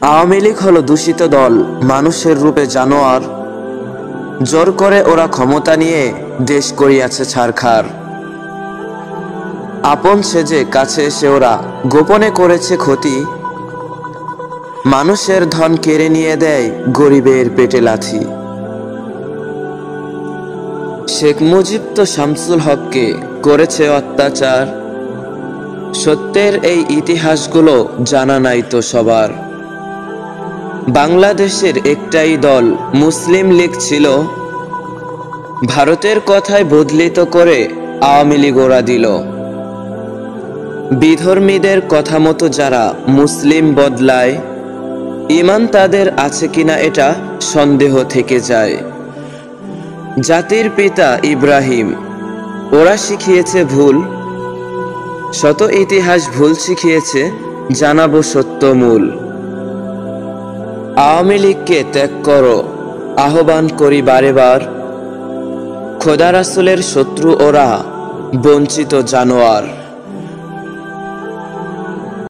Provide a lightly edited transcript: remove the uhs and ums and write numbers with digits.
আওয়ামী লীগ হলো দূষিত দল, মানুষের রূপে জানোয়ার। জোর করে ওরা ক্ষমতা নিয়ে দেশ করিয়াছে ছারখার। আপন সেজে কাছে এসে ওরা গোপনে করেছে ক্ষতি। মানুষের ধন কেড়ে নিয়ে দেয় গরিবের পেটে লাথি। শেখ মুজিব তো শামসুল হককে করেছে অত্যাচার। সত্যের এই ইতিহাসগুলো জানা নাই তো সবার। বাংলাদেশের একটাই দল মুসলিম লীগ ছিল, ভারতের কথায় বদলিত করে আওয়ামী লীগ ওরা দিল। বিধর্মীদের কথা মতো যারা মুসলিম বদলায়, ঈমান তাদের আছে কিনা এটা সন্দেহ থেকে যায়। জাতির পিতা ইব্রাহিম, ওরা শিখিয়েছে ভুল। শত ইতিহাস ভুল শিখিয়েছে, জানাবো সত্য মূল। আওয়ামী লীগকে ত্যাগ করো, আহ্বান করি বারে বার। খোদা রাসূলের শত্রু ওরা, বঞ্চিত জানোয়ার।